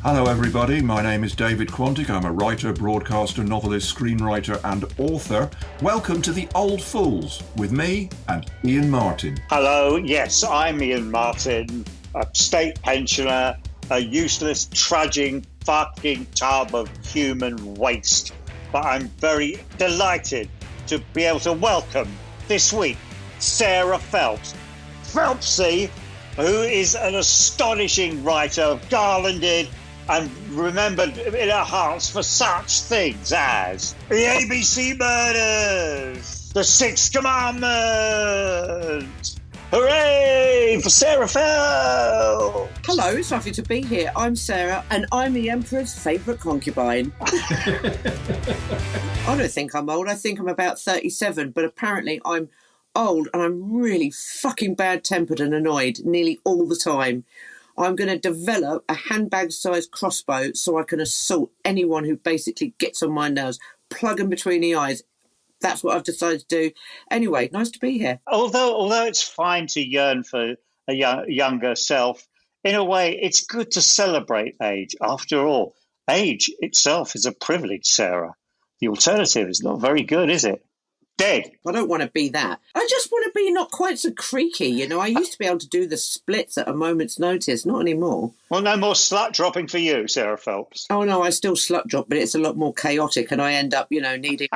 Hello everybody, my name is David Quantick. I'm a writer, broadcaster, novelist, screenwriter and author. Welcome to The Old Fools with me and Ian Martin. Hello, yes, I'm Ian Martin, a state pensioner, a useless, trudging, fucking tub of human waste. But I'm very delighted to be able to welcome this week Sarah Phelps. Phelpsy, who is an astonishing writer, garlanded and remembered in our hearts for such things as the ABC Murders, the Sixth Commandment. Hooray for Sarah Phelps! Hello, it's lovely to be here. I'm Sarah, and I'm the Emperor's favourite concubine. I don't think I'm old. I think I'm about 37, but apparently I'm old and I'm really fucking bad-tempered and annoyed nearly all the time. I'm going to develop a handbag-sized crossbow so I can assault anyone who basically gets on my nerves, plug them between the eyes. That's what I've decided to do. Anyway, nice to be here. Although it's fine to yearn for a younger self, in a way, it's good to celebrate age. After all, age itself is a privilege, Sarah. The alternative is not very good, is it? Dead. I don't want to be that. I just want to be not quite so creaky, you know. I used to be able to do the splits at a moment's notice, not anymore. Well, no more slut dropping for you, Sarah Phelps. Oh, no, I still slut drop, but it's a lot more chaotic and I end up, you know, needing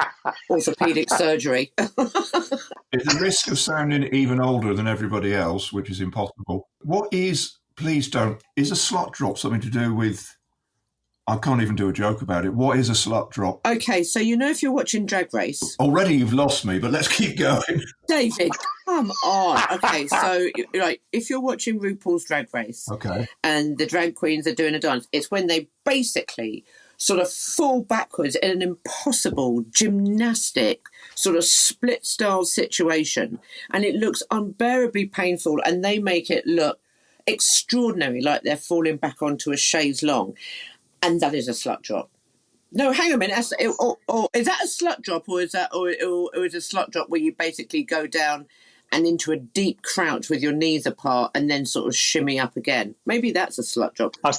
orthopaedic surgery. At the risk of sounding even older than everybody else, which is impossible, is a slut drop something to do with... I can't even do a joke about it. What is a slut drop? Okay, so you know if you're watching Drag Race... Already you've lost me, but let's keep going. David, come on. Okay, so like if you're watching RuPaul's Drag Race and the drag queens are doing a dance, it's when they basically sort of fall backwards in an impossible gymnastic sort of split-style situation, and it looks unbearably painful, and they make it look extraordinary, like they're falling back onto a chaise longue. And that is a slut drop. No, hang on a minute. Is that a slut drop, or is a slut drop where you basically go down and into a deep crouch with your knees apart and then sort of shimmy up again? Maybe that's a slut drop. I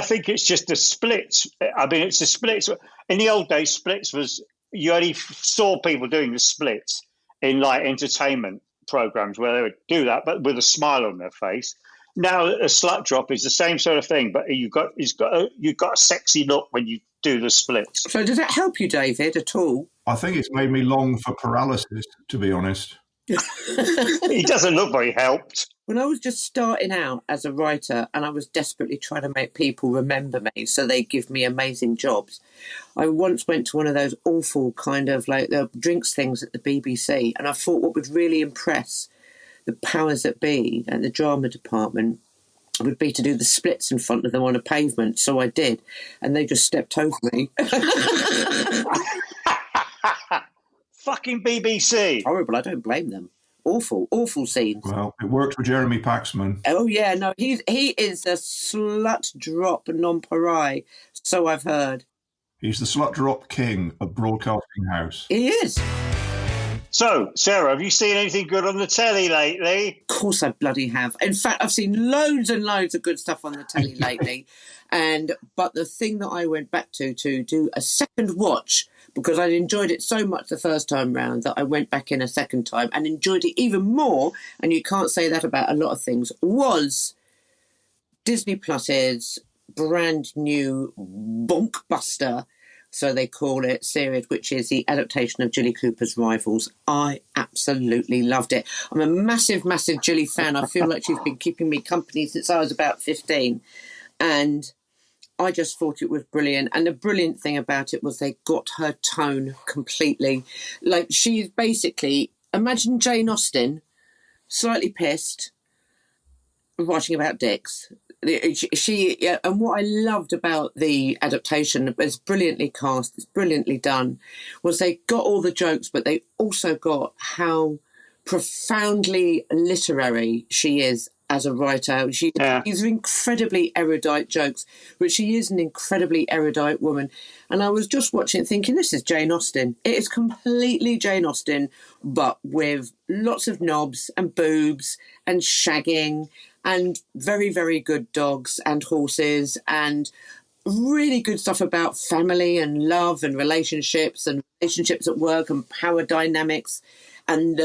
think it's just a splits. It's a splits. In the old days, splits was you only saw people doing the splits in like entertainment programs where they would do that, but with a smile on their face. Now a slut drop is the same sort of thing, but you've got a sexy look when you do the splits. So does that help you, David, at all? I think it's made me long for paralysis, to be honest. He doesn't look very helped. When I was just starting out as a writer and I was desperately trying to make people remember me so they give me amazing jobs, I once went to one of those awful kind of like the drinks things at the BBC, and I thought what would really impress the powers that be at the drama department would be to do the splits in front of them on a pavement. So I did, and they just stepped over me. Fucking BBC. Horrible, I don't blame them. Awful, awful scenes. Well, it worked for Jeremy Paxman. Oh, yeah, no, he is a slut drop nonpareil, so I've heard. He's the slut drop king of Broadcasting House. He is. So, Sarah, have you seen anything good on the telly lately? Of course I bloody have. In fact, I've seen loads and loads of good stuff on the telly lately. But the thing that I went back to do a second watch, because I'd enjoyed it so much the first time round that I went back in a second time and enjoyed it even more, and you can't say that about a lot of things, was Disney Plus's brand new bonkbuster, so they call it, series, which is the adaptation of Jilly Cooper's Rivals. I absolutely loved it. I'm a massive, massive Jilly fan. I feel like she's been keeping me company since I was about 15. And I just thought it was brilliant. And the brilliant thing about it was they got her tone completely. Like, she's basically, imagine Jane Austen, slightly pissed, writing about dicks. And what I loved about the adaptation, it's brilliantly cast, it's brilliantly done, was they got all the jokes, but they also got how profoundly literary she is as a writer. She's incredibly erudite jokes, but she is an incredibly erudite woman. And I was just watching it thinking, this is Jane Austen. It is completely Jane Austen, but with lots of knobs and boobs and shagging and very, very good dogs and horses, and really good stuff about family and love and relationships at work and power dynamics, and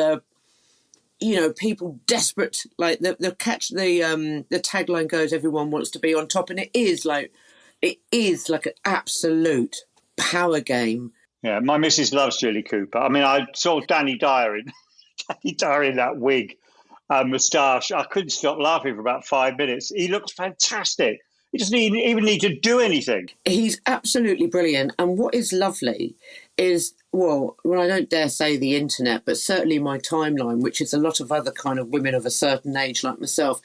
people desperate. Like the tagline goes, "Everyone wants to be on top," and it is like an absolute power game. Yeah, my missus loves Jilly Cooper. I mean, I saw Danny Dyer in that wig and moustache. I couldn't stop laughing for about 5 minutes. He looks fantastic. He doesn't even need to do anything. He's absolutely brilliant. And what is lovely is, well, I don't dare say the internet, but certainly my timeline, which is a lot of other kind of women of a certain age like myself,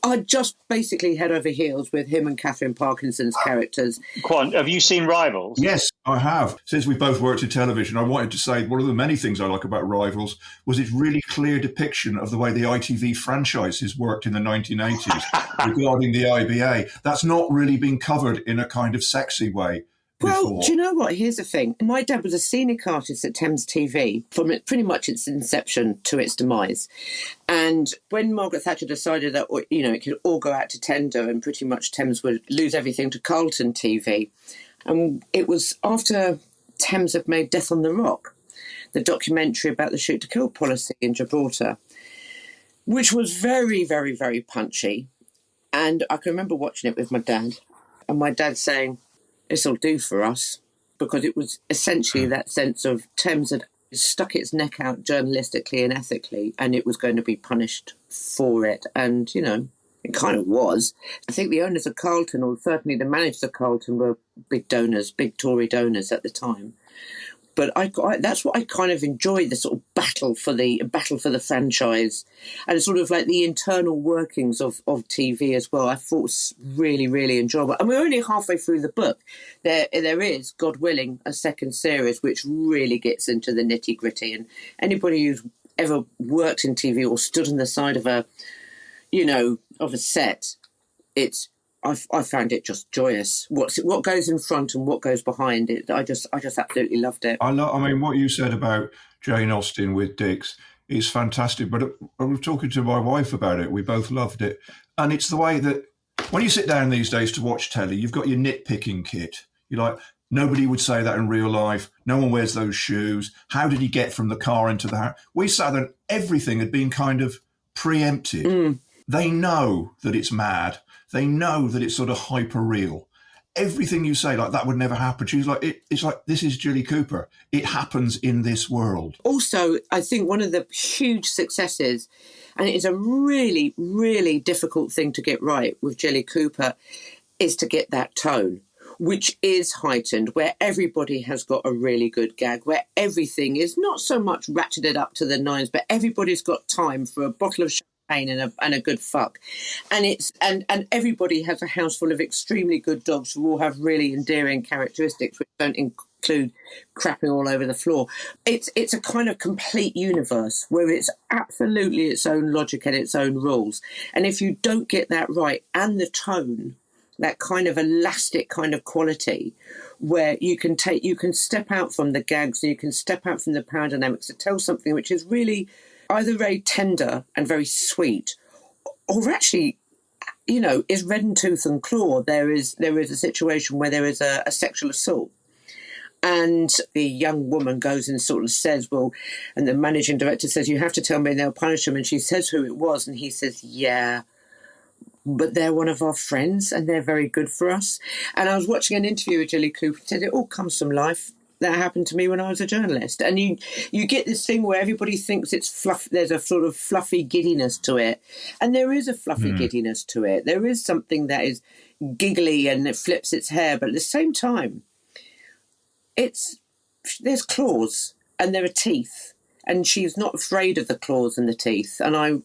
are just basically head over heels with him and Catherine Parkinson's characters. Quant, have you seen Rivals? Yes, I have. Since we both worked in television, I wanted to say one of the many things I like about Rivals was its really clear depiction of the way the ITV franchises worked in the 1980s regarding the IBA. That's not really been covered in a kind of sexy way. Well, do you know what? Here's the thing. My dad was a scenic artist at Thames TV from pretty much its inception to its demise. And when Margaret Thatcher decided that, it could all go out to tender and pretty much Thames would lose everything to Carlton TV. And it was after Thames had made Death on the Rock, the documentary about the shoot to kill policy in Gibraltar, which was very, very, very punchy. And I can remember watching it with my dad and my dad saying, "This'll do for us," because it was essentially that sense of Thames had stuck its neck out journalistically and ethically, and it was going to be punished for it. And, it kind of was. I think the owners of Carlton, or certainly the managers of Carlton, were big donors, big Tory donors at the time. But that's what I kind of enjoyed, the sort of battle for the franchise, and sort of like the internal workings of TV as well. I thought was really, really enjoyable. And we're only halfway through the book. There is, God willing, a second series which really gets into the nitty gritty. And anybody who's ever worked in TV or stood on the side of a set, I found it just joyous. What goes in front and what goes behind it. I just absolutely loved it. I mean, what you said about Jane Austen with Dix is fantastic. But I was talking to my wife about it. We both loved it, and it's the way that when you sit down these days to watch telly, you've got your nitpicking kit. You're like, nobody would say that in real life. No one wears those shoes. How did he get from the car into the house? We sat there and everything had been kind of preempted. Mm. They know that it's mad. They know that it's sort of hyper real. Everything you say, like, that would never happen. She's like, it's like, this is Jilly Cooper. It happens in this world. Also, I think one of the huge successes, and it is a really, really difficult thing to get right with Jilly Cooper, is to get that tone, which is heightened, where everybody has got a really good gag, where everything is not so much ratcheted up to the nines, but everybody's got time for a bottle of and a good fuck, and everybody has a house full of extremely good dogs who all have really endearing characteristics which don't include crapping all over the floor. It's a kind of complete universe where it's absolutely its own logic and its own rules, and if you don't get that right, and the tone, that kind of elastic kind of quality where you can step out from the gags and you can step out from the power dynamics to tell something which is really either very tender and very sweet, or actually, is red in tooth and claw. There is a situation where there is a sexual assault, and the young woman goes and sort of says, well, and the managing director says, you have to tell me and they'll punish him. And she says who it was, and he says, yeah, but they're one of our friends and they're very good for us. And I was watching an interview with Jilly Cooper, and said it all comes from life. That happened to me when I was a journalist. And you get this thing where everybody thinks it's fluff. There's a sort of fluffy giddiness to it. And there is a fluffy giddiness to it. There is something that is giggly and it flips its hair. But at the same time, there's claws and there are teeth. And she's not afraid of the claws and the teeth. And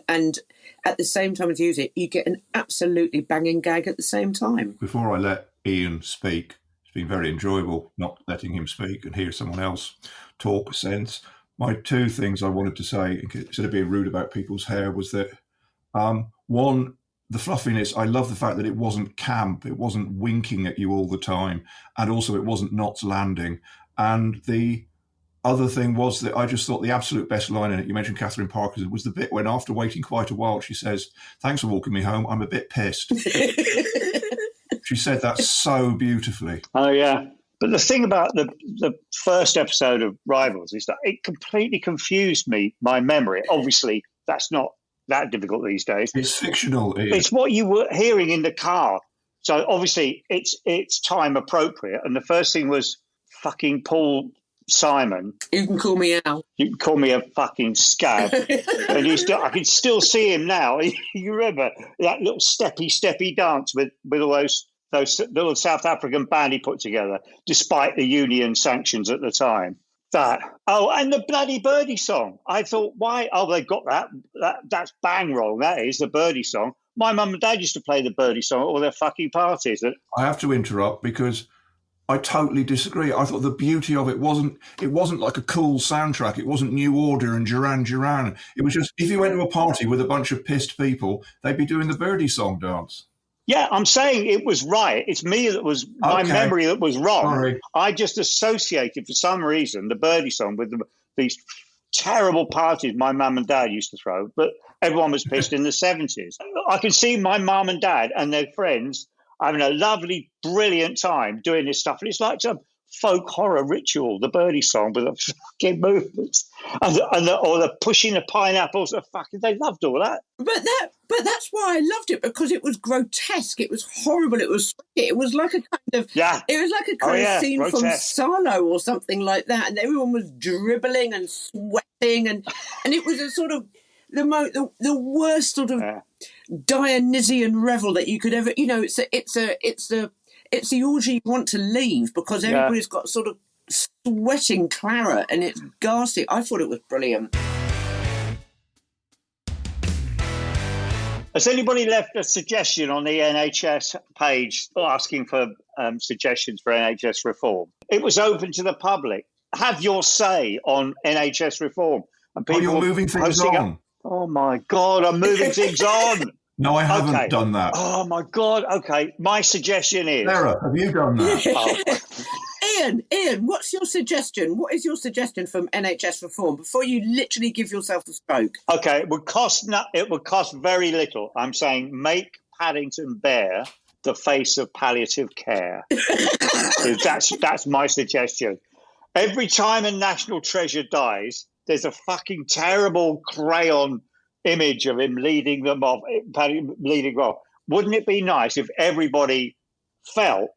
and at the same time as you use it, you get an absolutely banging gag at the same time. Before I let Ian speak, been very enjoyable not letting him speak and hear someone else talk sense. My two things I wanted to say, instead of being rude about people's hair, was that one, the fluffiness. I love the fact that it wasn't camp, it wasn't winking at you all the time, and also it wasn't Knots Landing. And the other thing was that I just thought the absolute best line in it, you mentioned Catherine Parker, was the bit when, after waiting quite a while, she says, "Thanks for walking me home. I'm a bit pissed." She said that so beautifully. Oh, yeah. But the thing about the first episode of Rivals is that it completely confused my memory. Obviously, that's not that difficult these days. It's fictional. It's what you were hearing in the car. So obviously, it's time appropriate. And the first thing was fucking Paul Simon. You can call me Al. You can call me a fucking scab. And I can still see him now. You remember that little steppy dance with all those little South African band he put together, despite the union sanctions at the time. And the bloody Birdie song. I thought, why? Oh, they've got that. That's bang wrong. That is the Birdie song. My mum and dad used to play the Birdie song at all their fucking parties. I have to interrupt because I totally disagree. I thought the beauty of it wasn't like a cool soundtrack. It wasn't New Order and Duran Duran. It was just, if you went to a party with a bunch of pissed people, they'd be doing the Birdie song dance. Yeah, I'm saying it was right. It's me that was, my memory that was wrong. Sorry. I just associated, for some reason, the Birdie song with these terrible parties my mum and dad used to throw, but everyone was pissed in the 70s. I can see my mum and dad and their friends having a lovely, brilliant time doing this stuff. And it's like some folk horror ritual, the Birdie song with the fucking movements or the pushing the pineapples. They loved all that. But that's why I loved it, because it was grotesque. It was horrible. It was like a kind of It was like a kind of scene grotesque from Salo or something like that, and everyone was dribbling and sweating, and it was a sort of the worst sort of Dionysian revel that you could ever. You know, it's the orgy you want to leave, because everybody's got sort of sweating claret and it's ghastly. I thought it was brilliant. Has anybody left a suggestion on the NHS page asking for suggestions for NHS reform? It was open to the public. Have your say on NHS reform. And people you're moving things on. Oh, my God, I'm moving things on. No, I haven't done that. Oh, my God. Okay, my suggestion is... Sarah, have you done that? Ian, what's your suggestion? What is your suggestion from NHS reform before you literally give yourself a stroke? Okay, it would cost very little. I'm saying make Paddington Bear the face of palliative care. That's my suggestion. Every time a national treasure dies, there's a fucking terrible crayon image of him leading them off. Wouldn't it be nice if everybody felt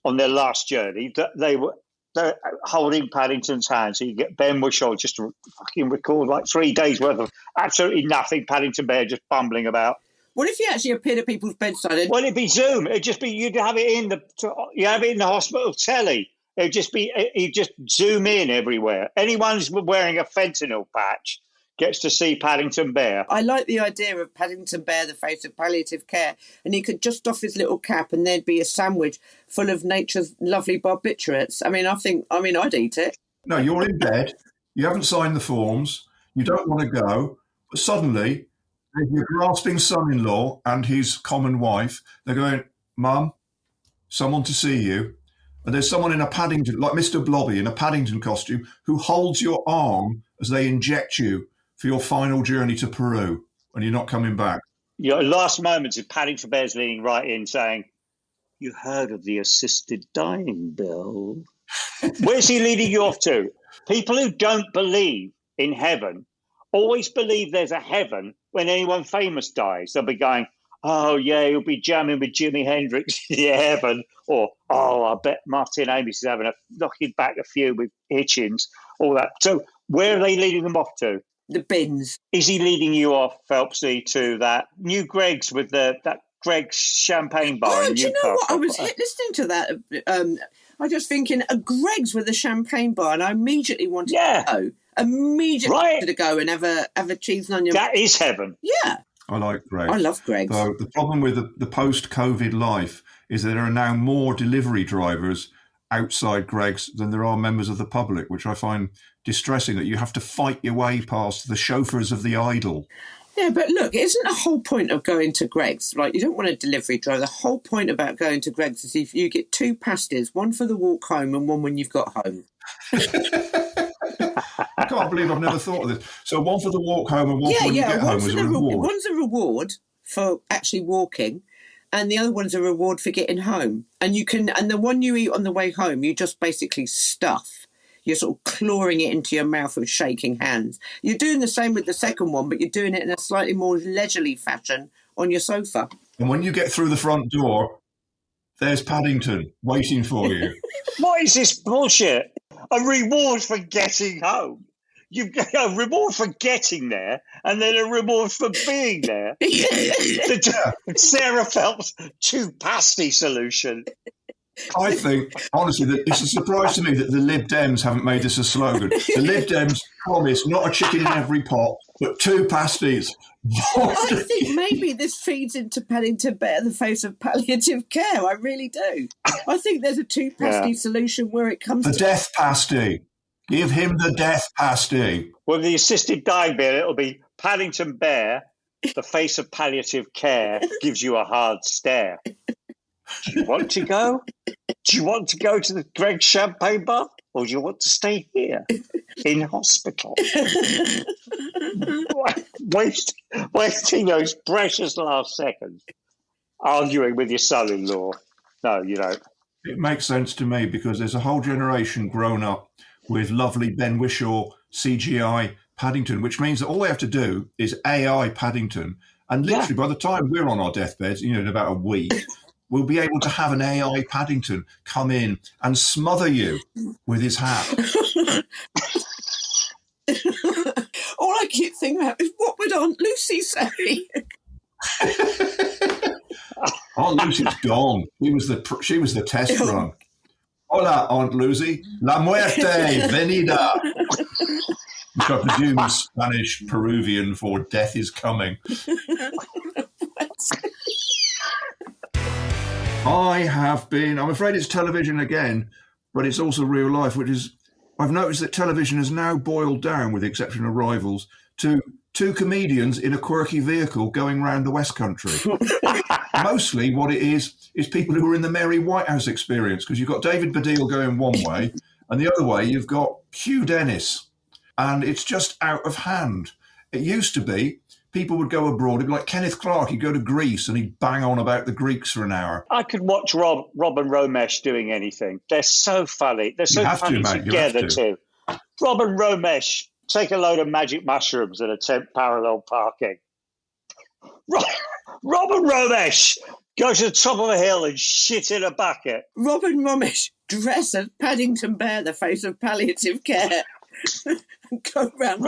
on their last journey that they're holding Paddington's hand, so you get Ben Whishaw just to fucking record like 3 days worth of absolutely nothing, Paddington Bear just bumbling about. What if you actually appeared at people's bedside? Well, it'd be Zoom. It'd just be, you'd have it in the hospital telly. It'd just be, you'd just zoom in everywhere. Anyone who's wearing a fentanyl patch gets to see Paddington Bear. I like the idea of Paddington Bear, the face of palliative care, and he could just doff his little cap and there'd be a sandwich full of nature's lovely barbiturates. I'd eat it. No, you're in bed, you haven't signed the forms, you don't want to go, but suddenly there's your grasping son-in-law and his common wife. They're going, "Mum, someone to see you." And there's someone in a Paddington, like Mr. Blobby in a Paddington costume, who holds your arm as they inject you for your final journey to Peru, and you're not coming back. Your last moments of Paddington Bear's leaning right in saying, "You heard of the assisted dying bill?" Where's he leading you off to? People who don't believe in heaven always believe there's a heaven when anyone famous dies. They'll be going, "Oh, yeah, he'll be jamming with Jimi Hendrix in heaven." Or, "Oh, I bet Martin Amis is having knocking back a few with Hitchens," all that. So where are they leading them off to? The bins. Is he leading you off, Phelpsy, to that new Greg's with that Greg's champagne bar in Newcastle? Do you know what? I was listening to that. I was just thinking, a Greg's with a champagne bar, and I immediately wanted to go. Wanted to go and have a cheese and onion. That is heaven. Yeah. I like Greg's. I love Greg's. So the problem with the post-COVID life is that there are now more delivery drivers outside Greg's than there are members of the public, which I find distressing, that you have to fight your way past the chauffeurs of the idle. Yeah, but look, isn't the whole point of going to Greg's, like, you don't want a delivery driver. The whole point about going to Greg's is if you get 2 pasties, one for the walk home and one when you've got home. I can't believe I've never thought of this. So one for the walk home and one for when you get home as a reward. One's a reward for actually walking, and the other one's a reward for getting home. And the one you eat on the way home, you just basically stuff. You're sort of clawing it into your mouth with shaking hands. You're doing the same with the second one, but you're doing it in a slightly more leisurely fashion on your sofa. And when you get through the front door, there's Paddington waiting for you. What is this bullshit? A reward for getting home. You get a reward for getting there, and then a reward for being there. The Sarah Phelps two-pasty solution. I think, honestly, that it's a surprise to me that the Lib Dems haven't made this a slogan. The Lib Dems promise not a chicken in every pot, but two pasties. I think maybe this feeds into Paddington Bear, the face of palliative care. I really do. I think there's a two-pasty solution where it comes to... The death pasty. Give him the death pasty. Well, the assisted dying bit, it'll be Paddington Bear, the face of palliative care, gives you a hard stare. Do you want to go? Do you want to go to the Greg Champagne bar? Or do you want to stay here in hospital? Wasting those precious last seconds arguing with your son-in-law. No, you don't. It makes sense to me because there's a whole generation grown up with lovely Ben Whishaw CGI Paddington, which means that all they have to do is AI Paddington. And literally by the time we're on our deathbeds, in about a week, we'll be able to have an AI Paddington come in and smother you with his hat. All I keep thinking about is, what would Aunt Lucy say? Aunt Lucy's gone. She was the test run. Hola, Aunt Lucy. La muerte venida. Which I presume is Spanish Peruvian for death is coming. I'm afraid it's television again, but it's also real life, which is, I've noticed that television has now boiled down, with the exception of Rivals, to two comedians in a quirky vehicle going round the West Country. Mostly what it is people who are in the Mary Whitehouse Experience, because you've got David Baddiel going one way, and the other way you've got Hugh Dennis. And it's just out of hand. It used to be people would go abroad. It'd be like Kenneth Clark. He'd go to Greece and he'd bang on about the Greeks for an hour. I could watch Rob and Romesh doing anything. They're so funny. They're so funny together too. Rob and Romesh take a load of magic mushrooms and attempt parallel parking. Rob and Romesh go to the top of a hill and shit in a bucket. Rob and Romesh dress as Paddington Bear, the face of palliative care. Go round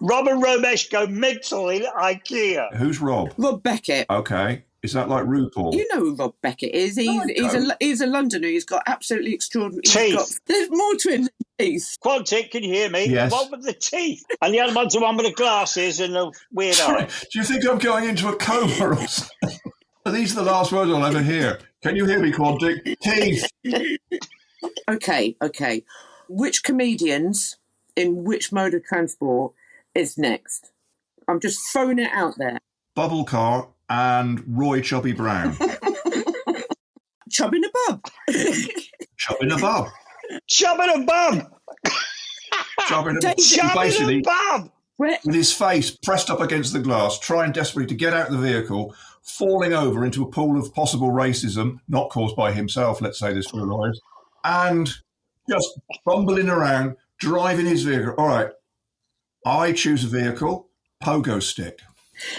Rob and Romesh go mental in IKEA. Who's Rob? Rob Beckett. Okay. Is that like RuPaul? You know who Rob Beckett is. He's a Londoner. He's got absolutely extraordinary teeth. There's more to him than teeth. Quantick, can you hear me? Yes. The one with the teeth. And the other one's the one with the glasses and the weird eye. Do you think I'm going into a coma or something? These are the last words I'll ever hear. Can you hear me, Quantick? Teeth. Okay. Which comedians in which mode of transport is next? I'm just throwing it out there. Bubble Car and Roy Chubby Brown. Chub in a bub. Chub in a bub. Chub in a bub. Chub in a bub. Chub in a bub. With his face pressed up against the glass, trying desperately to get out of the vehicle, falling over into a pool of possible racism, not caused by himself, let's say this for lawyers, and just bumbling around, driving his vehicle. All right, I choose a vehicle, pogo stick.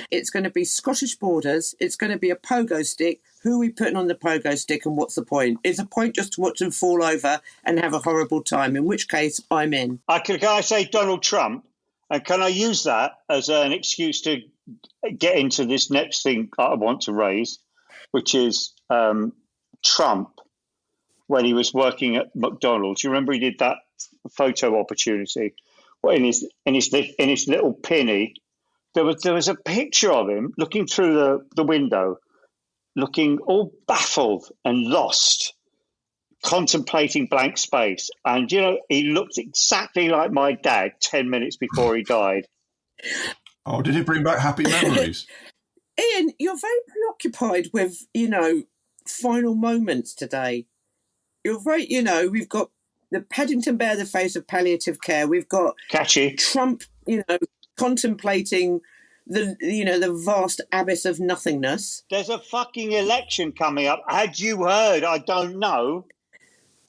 It's going to be Scottish borders. It's going to be a pogo stick. Who are we putting on the pogo stick and what's the point? Is the point just to watch them fall over and have a horrible time? In which case, I'm in. Can I say Donald Trump? And can I use that as an excuse to get into this next thing I want to raise, which is Trump, when he was working at McDonald's. You remember he did that photo opportunity? Well, in his little pinny, there was a picture of him looking through the window, looking all baffled and lost, contemplating blank space. And, he looked exactly like my dad 10 minutes before he died. Oh, did it bring back happy memories? Ian, you're very preoccupied with, final moments today. You're very, we've got the Paddington bear the face of palliative care. We've got Catchy. Trump, contemplating the vast abyss of nothingness. There's a fucking election coming up. Had you heard? I don't know.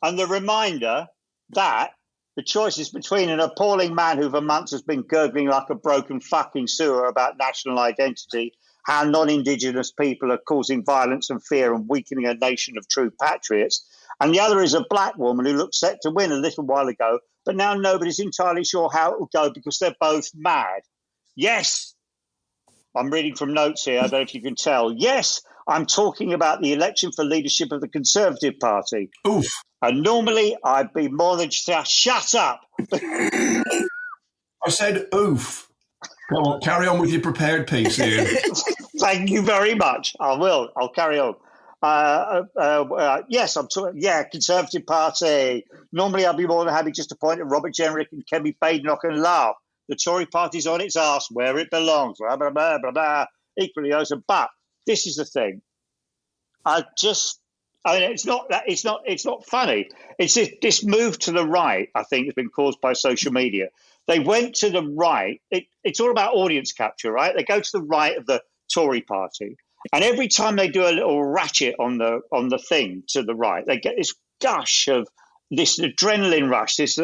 And the reminder that the choice is between an appalling man who for months has been gurgling like a broken fucking sewer about national identity, how non-Indigenous people are causing violence and fear and weakening a nation of true patriots. And the other is a black woman who looked set to win a little while ago, but now nobody's entirely sure how it will go because they're both mad. Yes, I'm reading from notes here. I don't know if you can tell. Yes, I'm talking about the election for leadership of the Conservative Party. Oof. And normally I'd be more than just shut up. I said oof. Come on, carry on with your prepared piece, Ian. Thank you very much. I will. I'll carry on. Yes, I'm talking. Yeah, Conservative Party. Normally I'd be more than happy just to point at Robert Jenrick and Kemi Badenoch and laugh. The Tory party's on its arse where it belongs. Blah, blah, blah, blah, blah. Equally awesome. But this is the thing. It's not funny. It's this move to the right, I think, has been caused by social media. They went to the right. It's all about audience capture, right? They go to the right of the Tory party. And every time they do a little ratchet on the thing to the right, they get this gush of this adrenaline rush, this,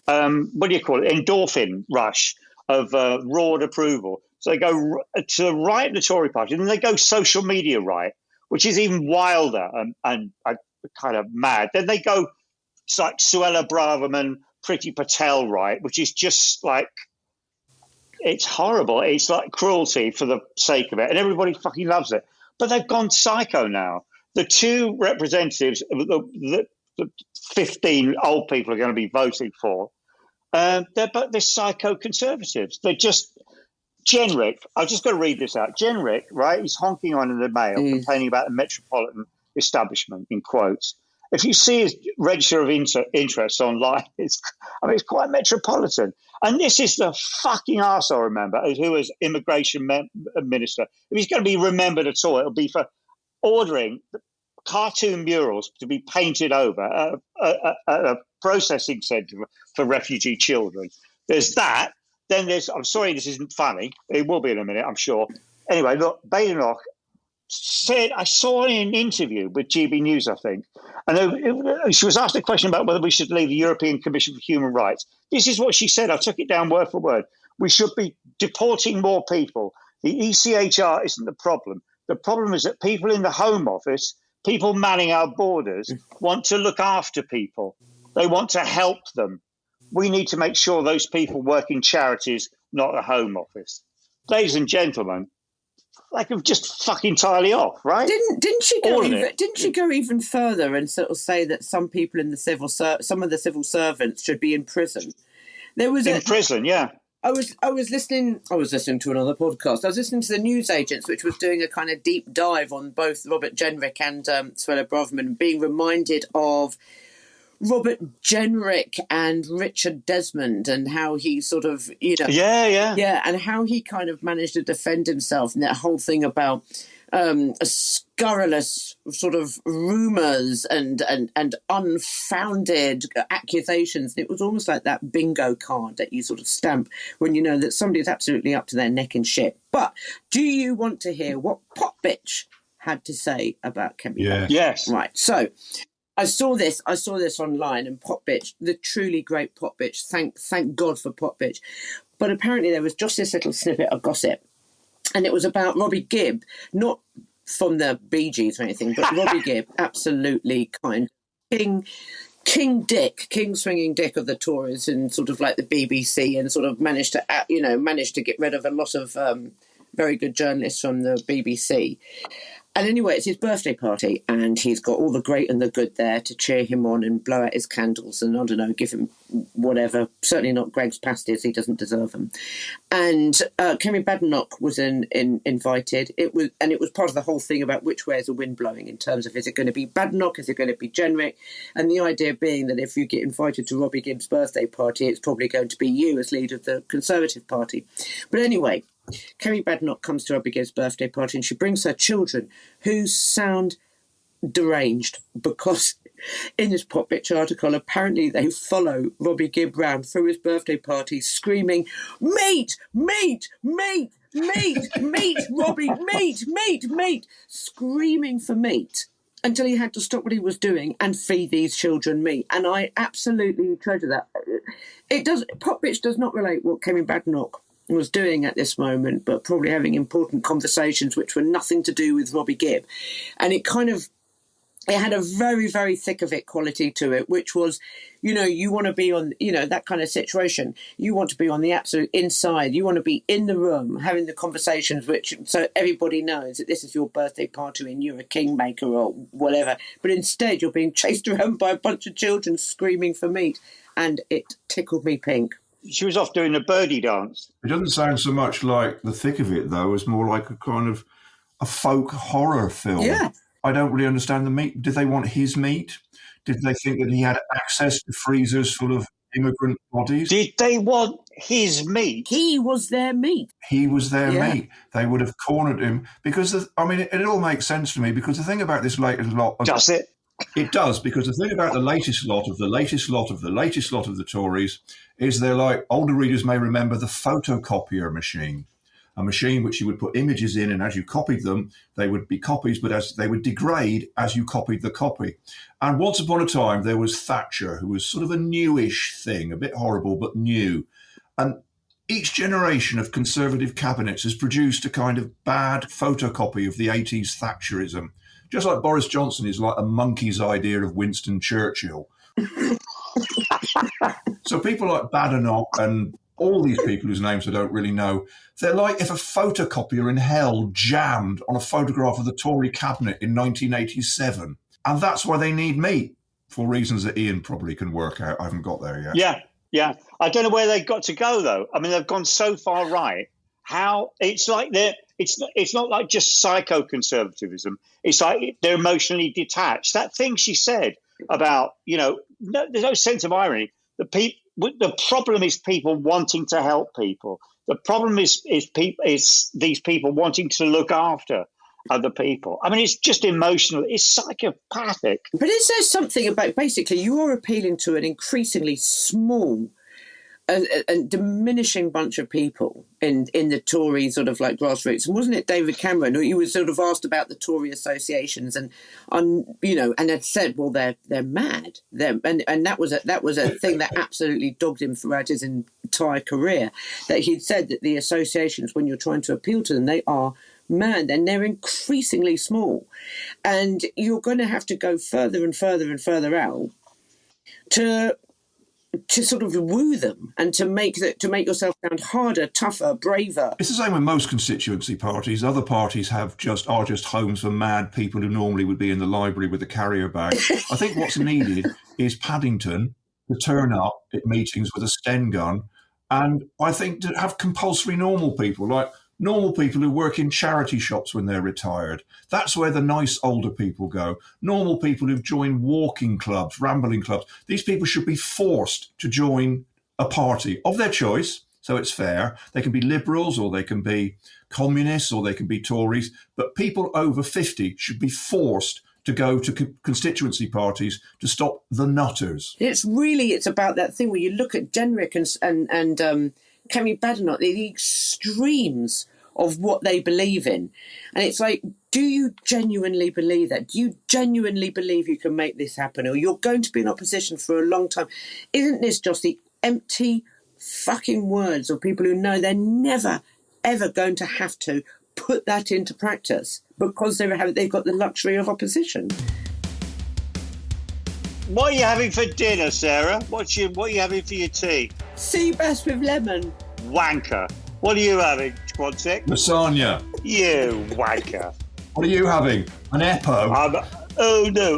endorphin rush of raw approval. So they go to the right of the Tory party, and then they go social media right, which is even wilder and kind of mad. Then they go like Suella Braverman, Priti Patel right, which is just like, it's horrible. It's like cruelty for the sake of it, and everybody fucking loves it. But they've gone psycho now. The two representatives, the 15 old people are going to be voting for, they're psycho conservatives. They're just Jenrick. I've just got to read this out. Jenrick, right? He's honking on in the Mail, complaining about the metropolitan establishment, in quotes. If you see his register of interest online, it's quite metropolitan. And this is the fucking arsehole, remember, who was immigration minister. If he's going to be remembered at all, it'll be for ordering cartoon murals to be painted over a processing centre for refugee children. There's that. Then there's, I'm sorry, this isn't funny. It will be in a minute, I'm sure. Anyway, look, Badenoch said, I saw in an interview with GB News, I think, and she was asked a question about whether we should leave the European Commission for Human Rights. This is what she said. I took it down word for word. We should be deporting more people. The ECHR isn't the problem. The problem is that people in the Home Office, people manning our borders, want to look after people. They want to help them. We need to make sure those people work in charities, not the Home Office. Ladies and gentlemen, they can just fuck entirely off, right? Didn't she go even further and sort of say that some people in the some of the civil servants should be in prison? Prison, yeah. I was listening to another podcast. I was listening to the News Agents, which was doing a kind of deep dive on both Robert Jenrick and Suella Braverman, being reminded of Robert Jenrick and Richard Desmond and how he sort of, and how he kind of managed to defend himself and that whole thing about scurrilous sort of rumours and unfounded accusations. It was almost like that bingo card that you sort of stamp when you know that somebody's absolutely up to their neck in shit. But do you want to hear what Pot Bitch had to say about Kemi? Yeah. Yes. Right. So I saw this online, and Pot Bitch, the truly great Pot Bitch, thank God for Pot Bitch. But apparently there was just this little snippet of gossip, and it was about Robbie Gibb, not from the Bee Gees or anything, but Robbie Gibb, absolutely kind. King swinging dick of the Tories, and sort of like the BBC, and sort of managed to get rid of a lot of very good journalists from the BBC. And anyway, it's his birthday party, and he's got all the great and the good there to cheer him on and blow out his candles and, I don't know, give him whatever. Certainly not Greg's pasties. He doesn't deserve them. And Kemi Badenoch was invited. It was part of the whole thing about which way is the wind blowing in terms of, is it going to be Badenoch, is it going to be Jenrick? And the idea being that if you get invited to Robbie Gibb's birthday party, it's probably going to be you as leader of the Conservative Party. But anyway, Kemi Badenoch comes to Robbie Gibb's birthday party, and she brings her children who sound deranged because in this Pop Bitch article, apparently they follow Robbie Gibb round through his birthday party screaming, meat, meat, meat, meat, meat, Robbie, meat, meat, meat, screaming for meat until he had to stop what he was doing and feed these children meat. And I absolutely treasure that. Pop Bitch does not relate what Kemi Badenoch was doing at this moment, but probably having important conversations which were nothing to do with Robbie Gibb. And it had a very, very thick of it quality to it, which was, you want to be on, that kind of situation. You want to be on the absolute inside. You want to be in the room having the conversations, so everybody knows that this is your birthday party and you're a kingmaker or whatever. But instead, you're being chased around by a bunch of children screaming for meat. And it tickled me pink. She was off doing a birdie dance. It doesn't sound so much like the thick of it, though. It's more like a kind of a folk horror film. Yeah. I don't really understand the meat. Did they want his meat? Did they think that he had access to freezers full of immigrant bodies? Did they want his meat? He was their meat. He was their meat. They would have cornered him because, it all makes sense to me because the thing about this latest lot... Does it? It does, because the thing about the latest lot of the Tories is they're like, older readers may remember the photocopier machine, a machine which you would put images in, and as you copied them, they would be copies, but as they would degrade as you copied the copy. And once upon a time, there was Thatcher, who was sort of a newish thing, a bit horrible, but new. And each generation of Conservative cabinets has produced a kind of bad photocopy of the 80s Thatcherism. Just like Boris Johnson is like a monkey's idea of Winston Churchill. So people like Badenoch and all these people whose names I don't really know, they're like if a photocopier in hell jammed on a photograph of the Tory cabinet in 1987. And that's why they need me, for reasons that Ian probably can work out. I haven't got there yet. Yeah. I don't know where they've got to go, though. I mean, they've gone so far right. How it's like it's not like just psycho-conservatism. It's like they're emotionally detached. That thing she said about, there's no sense of irony. The problem is people wanting to help people. The problem is these people wanting to look after other people. I mean, it's just emotional. It's psychopathic. But is there something about, basically, you are appealing to an increasingly small and diminishing bunch of people in the Tory sort of like grassroots. And wasn't it David Cameron who was sort of asked about the Tory associations and had said, well, they're mad. And that was a thing that absolutely dogged him throughout his entire career, that he'd said that the associations, when you're trying to appeal to them, they are mad and they're increasingly small. And you're going to have to go further and further and further out to sort of woo them and to make yourself sound harder, tougher, braver. It's the same with most constituency parties. Other parties are just homes for mad people who normally would be in the library with a carrier bag. I think what's needed is Paddington to turn up at meetings with a Sten gun, and I think to have compulsory normal people, like normal people who work in charity shops when they're retired. That's where the nice older people go. Normal people who've joined walking clubs, rambling clubs. These people should be forced to join a party of their choice, so it's fair. They can be liberals or they can be communists or they can be Tories, but people over 50 should be forced to go to constituency parties to stop the nutters. It's about that thing where you look at Jenrick and Kemi Badenoch, the extremes of what they believe in. And it's like, do you genuinely believe that? Do you genuinely believe you can make this happen? Or you're going to be in opposition for a long time? Isn't this just the empty fucking words of people who know they're never, ever going to have to put that into practice because they've got the luxury of opposition? What are you having for dinner, Sarah? What are you having for your tea? Sea bass with lemon. Wanker. What are you having, Quantick? Lasagna. You wanker. What are you having? An Eppo?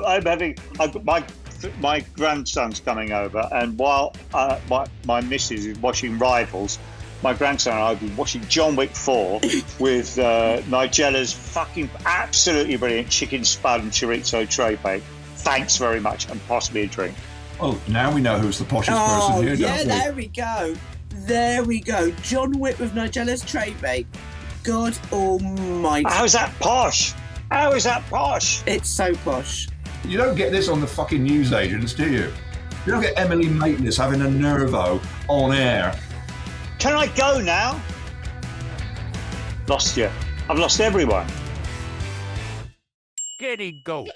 I'm having... My grandson's coming over, and while my missus is watching Rivals, my grandson and I have been watching John Wick 4 with Nigella's fucking absolutely brilliant chicken spud and chorizo tray bake. Thanks very much, and possibly a drink. Oh, now we know who's the poshest person here, don't we? There we go. There we go. John Wick with Nigella's tray bake. God almighty. How is that posh? How is that posh? It's so posh. You don't get this on the fucking newsagents, do you? You don't get Emily Maitlis having a nervo on air. Can I go now? Lost you. I've lost everyone. Get it, go.